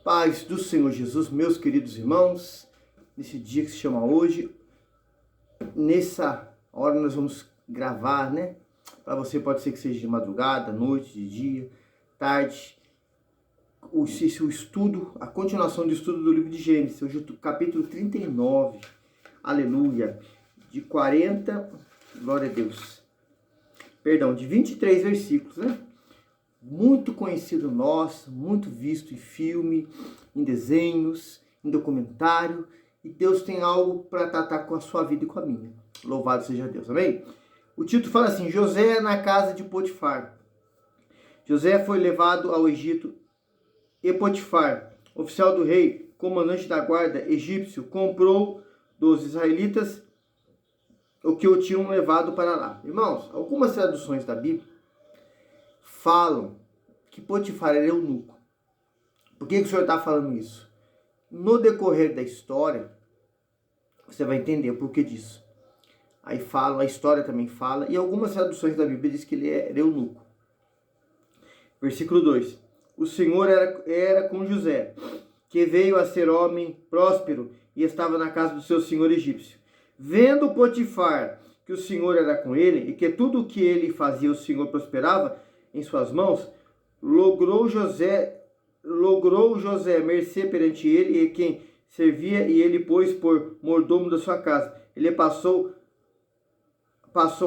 Paz do Senhor Jesus, meus queridos irmãos, nesse dia que se chama hoje, nessa hora nós vamos gravar, né? Para você pode ser que seja de madrugada, noite, de dia, tarde, o estudo, a continuação do estudo do livro de Gênesis, hoje o capítulo 39, aleluia, de 40, glória a Deus, perdão, de 23 versículos, né? Muito conhecido nosso, muito visto em filme, em desenhos, em documentário. E Deus tem algo para tratar com a sua vida e com a minha. Louvado seja Deus, amém? O título fala assim, José na casa de Potifar. José foi levado ao Egito e Potifar, oficial do rei, comandante da guarda egípcio, comprou dos israelitas o que o tinham levado para lá. Irmãos, algumas traduções da Bíblia falam que Potifar era eunuco. Por que o senhor está falando isso? No decorrer da história, você vai entender o porquê disso. Aí fala, a história também fala, e algumas traduções da Bíblia diz que ele era eunuco. Versículo 2. O Senhor era com José, que veio a ser homem próspero e estava na casa do seu senhor egípcio. Vendo Potifar que o Senhor era com ele e que tudo o que ele fazia o Senhor prosperava em suas mãos, logrou José mercê perante ele e quem servia, e ele pôs por mordomo da sua casa. Ele passou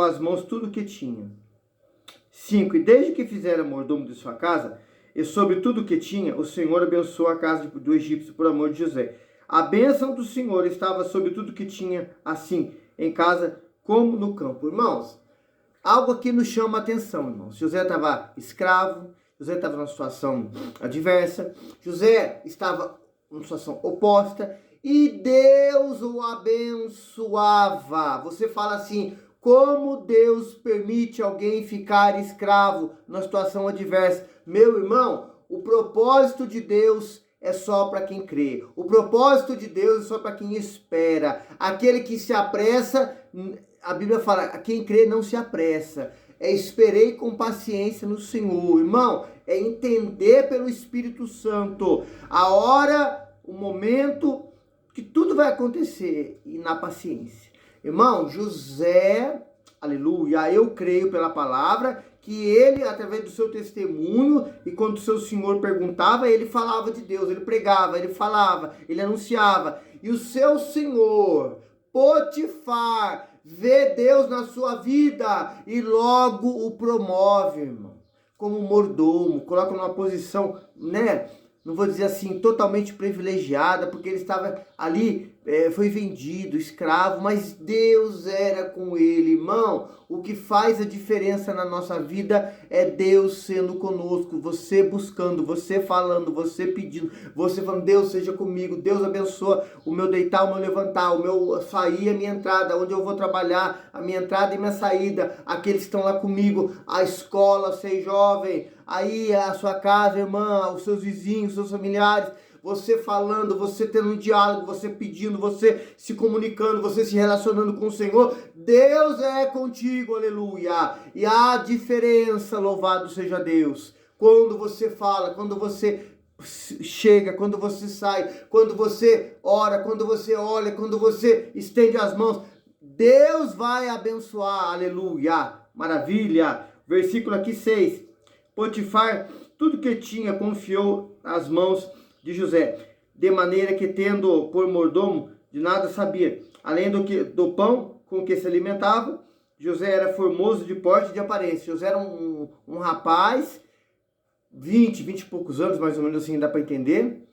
às mãos tudo o que tinha. 5. E desde que fizera mordomo de sua casa, e sobre tudo o que tinha, o Senhor abençoou a casa do egípcio por amor de José. A bênção do Senhor estava sobre tudo o que tinha, assim, em casa como no campo. Irmãos, algo aqui nos chama a atenção, irmãos. José estava escravo, José estava numa situação adversa, José estava numa situação oposta e Deus o abençoava. Você fala assim, como Deus permite alguém ficar escravo numa situação adversa? Meu irmão, o propósito de Deus é só para quem crê. O propósito de Deus é só para quem espera. Aquele que se apressa, a Bíblia fala, quem crê não se apressa. Esperei com paciência no Senhor. Irmão, é entender pelo Espírito Santo a hora, o momento que tudo vai acontecer e na paciência. Irmão, José, aleluia, eu creio pela palavra que ele, através do seu testemunho, e quando o seu senhor perguntava, ele falava de Deus, ele pregava, ele falava, ele anunciava. E o seu senhor, Potifar, vê Deus na sua vida e logo o promove, irmão, como mordomo, coloca numa posição, né, não vou dizer assim, totalmente privilegiada, porque ele estava ali, foi vendido, escravo, mas Deus era com ele, irmão. O que faz a diferença na nossa vida é Deus sendo conosco, você buscando, você falando, você pedindo, você falando, Deus seja comigo, Deus abençoa o meu deitar, o meu levantar, o meu sair, a minha entrada, onde eu vou trabalhar, a minha entrada e minha saída, aqueles que estão lá comigo, a escola, ser jovem, aí a sua casa, irmã, os seus vizinhos, os seus familiares, você falando, você tendo um diálogo, você pedindo, você se comunicando, você se relacionando com o Senhor, Deus é contigo, aleluia. E há diferença, louvado seja Deus, quando você fala, quando você chega, quando você sai, quando você ora, quando você olha, quando você estende as mãos, Deus vai abençoar, aleluia, maravilha. Versículo aqui 6, Potifar, tudo que tinha, confiou às mãos de José, de maneira que, tendo por mordomo, de nada sabia, além do pão com que se alimentava. José era formoso de porte e de aparência. José era um rapaz, 20 e poucos anos, mais ou menos assim, dá para entender.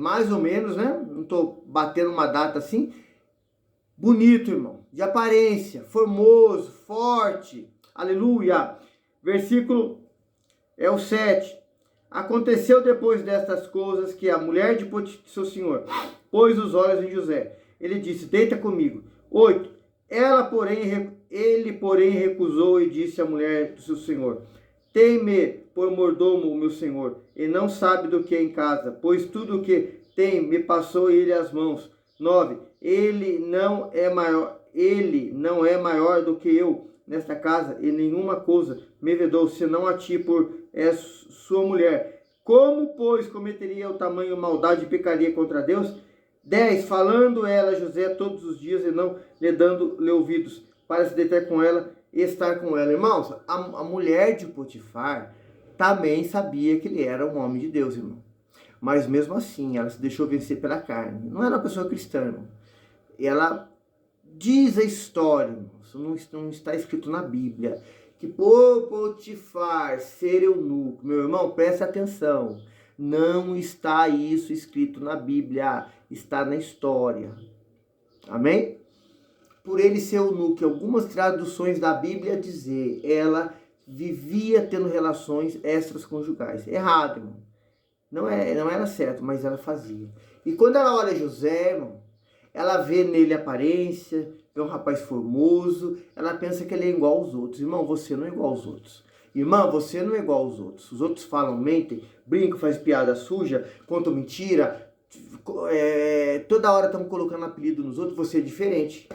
Mais ou menos, né? Não estou batendo uma data assim. Bonito, irmão, de aparência, formoso, forte, aleluia. Versículo é o 7. Aconteceu depois destas coisas que a mulher de seu senhor pôs os olhos em José. Ele disse, deita comigo. 8. Ele, porém, recusou e disse à mulher do seu senhor, tem-me por mordomo o meu senhor, e não sabe do que é em casa, pois tudo o que tem me passou ele às mãos. 9. Ele não é maior do que eu nesta casa, e nenhuma coisa me vedou, senão a ti, por és sua mulher. Como, pois, cometeria o tamanho maldade e pecaria contra Deus? 10. Falando ela a José todos os dias e não lhe dando-lhe ouvidos, para se deitar com ela e estar com ela. Irmãos, a mulher de Potifar também sabia que ele era um homem de Deus, irmão. Mas mesmo assim, ela se deixou vencer pela carne. Não era uma pessoa cristã, irmão. Ela diz a história, irmão, isso não está escrito na Bíblia, que por Potifar ser eunuco, meu irmão, preste atenção, não está isso escrito na Bíblia, está na história. Amém? Por ele ser eunuco, algumas traduções da Bíblia dizer, ela vivia tendo relações extraconjugais. Errado, irmão. Não era certo, mas ela fazia. E quando ela olha José, irmão, ela vê nele aparência, vê um rapaz formoso, ela pensa que ele é igual aos outros. Irmão, você não é igual aos outros. Irmã, você não é igual aos outros. Os outros falam, mentem, brincam, fazem piada suja, contam mentira, toda hora estão colocando apelido nos outros, você é diferente.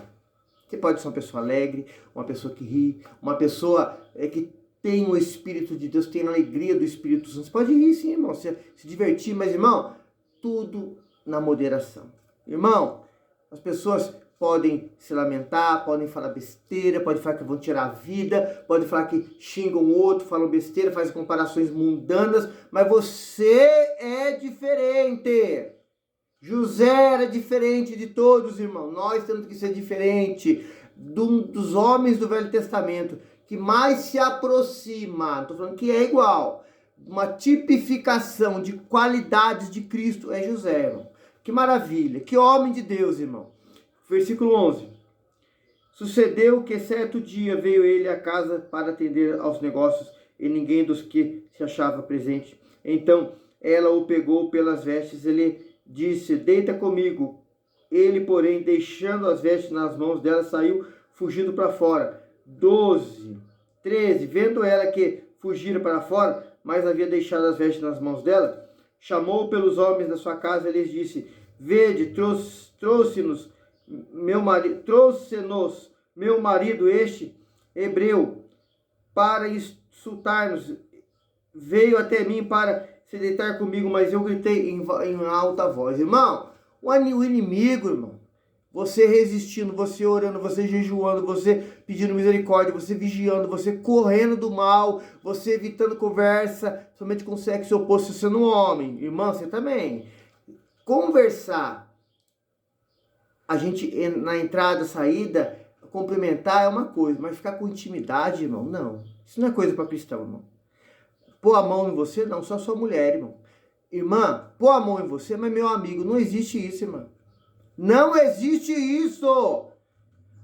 Você pode ser uma pessoa alegre, uma pessoa que ri, uma pessoa que tem o Espírito de Deus, tem a alegria do Espírito Santo. Você pode rir sim, irmão, se divertir, mas, irmão, tudo na moderação. Irmão, as pessoas podem se lamentar, podem falar besteira, podem falar que vão tirar a vida, podem falar que xingam o outro, falam besteira, fazem comparações mundanas, mas você é diferente. José era diferente de todos, irmão. Nós temos que ser diferente dos homens do Velho Testamento, que mais se aproxima, não estou falando que é igual, uma tipificação de qualidades de Cristo é José, irmão. Que maravilha, que homem de Deus, irmão. Versículo 11. Sucedeu que certo dia veio ele à casa para atender aos negócios e ninguém dos que se achava presente. Então ela o pegou pelas vestes, ele disse, deita comigo. Ele, porém, deixando as vestes nas mãos dela, saiu fugindo para fora. 12, 13. Vendo ela que fugira para fora, mas havia deixado as vestes nas mãos dela, chamou pelos homens da sua casa e lhes disse, vede, trouxe-nos meu marido este hebreu para insultar-nos, veio até mim para se deitar comigo, mas eu gritei em alta voz. Irmão, o inimigo, irmão, você resistindo, você orando, você jejuando, você pedindo misericórdia, você vigiando, você correndo do mal, você evitando conversa somente com o sexo oposto, sendo um homem. Irmão, você também. Conversar, a gente na entrada, saída, cumprimentar é uma coisa, mas ficar com intimidade, irmão, não. Isso não é coisa para cristão, irmão. Pôr a mão em você, não, só sua mulher, irmão. Irmã, pôr a mão em você, mas meu amigo, não existe isso, irmão. Não existe isso.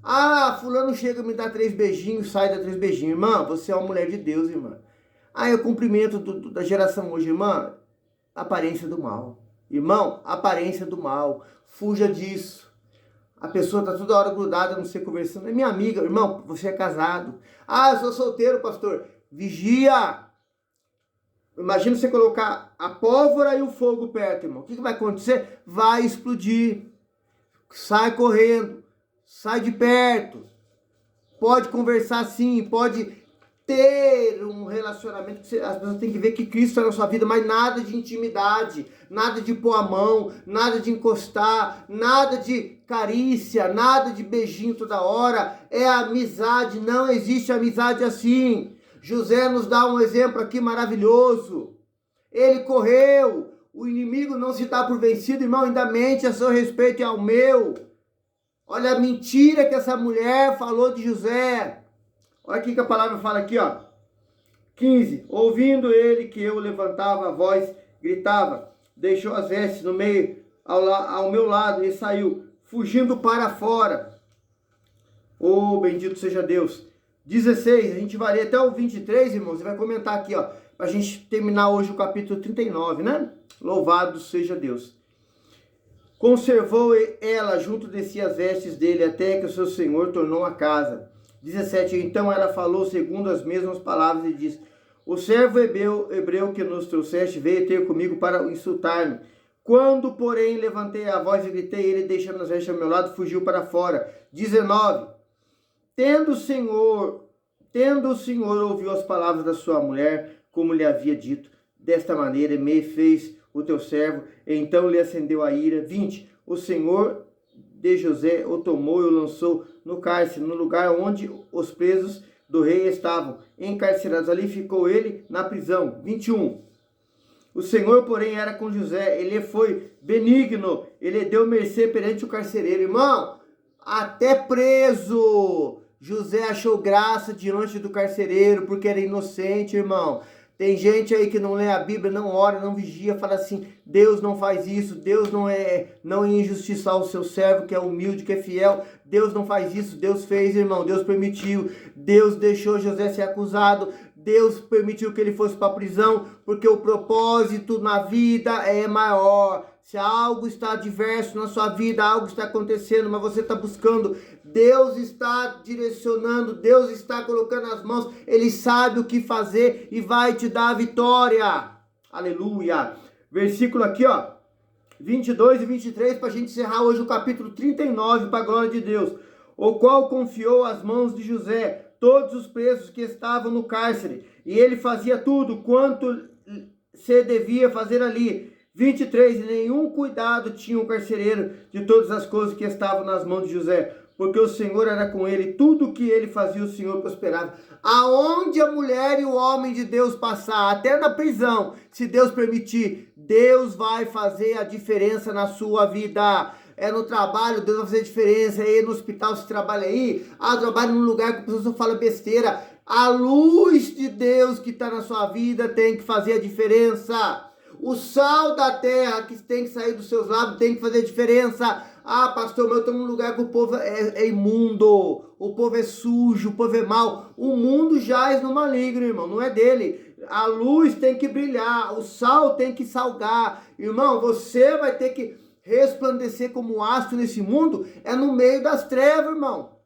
Ah, fulano chega, me dá 3 beijinhos, sai, dá 3 beijinhos. Irmã, você é uma mulher de Deus, irmã. Ah, eu cumprimento da geração hoje, irmã. Aparência do mal. Irmão, aparência do mal. Fuja disso. A pessoa está toda hora grudada, não sei, conversando. É minha amiga. Irmão, você é casado. Ah, eu sou solteiro, pastor. Vigia. Imagina você colocar a pólvora e o fogo perto, irmão. O que vai acontecer? Vai explodir. Sai correndo. Sai de perto. Pode conversar sim. Pode ter um relacionamento. As pessoas têm que ver que Cristo está na sua vida, mas nada de intimidade. Nada de pôr a mão. Nada de encostar. Nada de carícia. Nada de beijinho toda hora. É amizade. Não existe amizade assim. José nos dá um exemplo aqui maravilhoso. Ele correu. O inimigo não se dá por vencido, irmão. Ainda mente a seu respeito e ao meu. Olha a mentira que essa mulher falou de José. Olha aqui que a palavra fala aqui, ó. 15. Ouvindo ele que eu levantava a voz, gritava, deixou as vestes no meio, ao meu lado e saiu, fugindo para fora. Oh, bendito seja Deus. 16, a gente vai ler até o 23, irmãos, e vai comentar aqui, ó, pra gente terminar hoje o capítulo 39, né? Louvado seja Deus. Conservou ela junto de si as vestes dele, até que o seu senhor tornou a casa. 17, então ela falou segundo as mesmas palavras e disse, o servo hebreu que nos trouxeste veio ter comigo para insultar-me. Quando, porém, levantei a voz e gritei, ele, deixando as vestes ao meu lado, fugiu para fora. 19, Tendo o Senhor ouviu as palavras da sua mulher, como lhe havia dito, desta maneira me fez o teu servo. Então lhe acendeu a ira. 20. O Senhor de José o tomou e o lançou no cárcere, no lugar onde os presos do rei estavam encarcerados. Ali ficou ele na prisão. 21. O Senhor, porém, era com José. Ele foi benigno. Ele deu mercê perante o carcereiro. Irmão, até preso José achou graça diante do carcereiro, porque era inocente, irmão. Tem gente aí que não lê a Bíblia, não ora, não vigia, fala assim: Deus não faz isso, Deus não ia injustiçar o seu servo que é humilde, que é fiel. Deus não faz isso, Deus fez, irmão, Deus permitiu. Deus deixou José ser acusado, Deus permitiu que ele fosse para a prisão, porque o propósito na vida é maior. Se algo está adverso na sua vida, algo está acontecendo, mas você está buscando, Deus está direcionando, Deus está colocando as mãos, Ele sabe o que fazer e vai te dar a vitória. Aleluia. Versículo aqui, ó, 22 e 23, para a gente encerrar hoje o capítulo 39, para a glória de Deus. O qual confiou às mãos de José todos os presos que estavam no cárcere, e ele fazia tudo quanto se devia fazer ali. 23, nenhum cuidado tinha o carcereiro de todas as coisas que estavam nas mãos de José, porque o Senhor era com ele, tudo que ele fazia o Senhor prosperava. Aonde a mulher e o homem de Deus passar, até na prisão, se Deus permitir, Deus vai fazer a diferença na sua vida. É no trabalho, Deus vai fazer a diferença. É no hospital, se trabalha aí, trabalha num lugar que a pessoa só fala besteira. A luz de Deus que está na sua vida tem que fazer a diferença. O sal da terra que tem que sair dos seus lábios tem que fazer diferença. Ah, pastor, mas eu estou num lugar que o povo é imundo, o povo é sujo, o povo é mau. O mundo jaz no maligno, irmão, não é dele. A luz tem que brilhar, o sal tem que salgar. Irmão, você vai ter que resplandecer como astro nesse mundo, é no meio das trevas, irmão.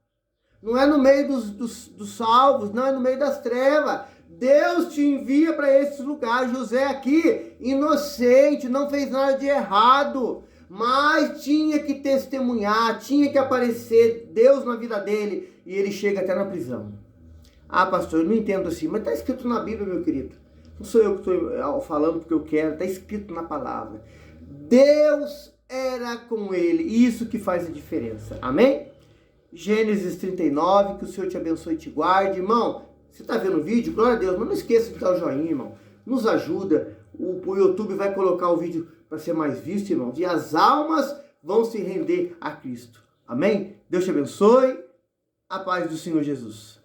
Não é no meio dos salvos, não, é no meio das trevas. Deus te envia para esse lugar. José aqui, inocente, não fez nada de errado, mas tinha que testemunhar, tinha que aparecer Deus na vida dele, e ele chega até na prisão. Ah, pastor, eu não entendo assim, mas está escrito na Bíblia, meu querido. Não sou eu que estou falando porque eu quero, está escrito na palavra. Deus era com ele, isso que faz a diferença. Amém? Gênesis 39, que o Senhor te abençoe e te guarde. Irmão, você está vendo o vídeo? Glória a Deus, mas não esqueça de dar o joinha, irmão. Nos ajuda, o YouTube vai colocar o vídeo para ser mais visto, irmãos. E as almas vão se render a Cristo. Amém? Deus te abençoe. A paz do Senhor Jesus.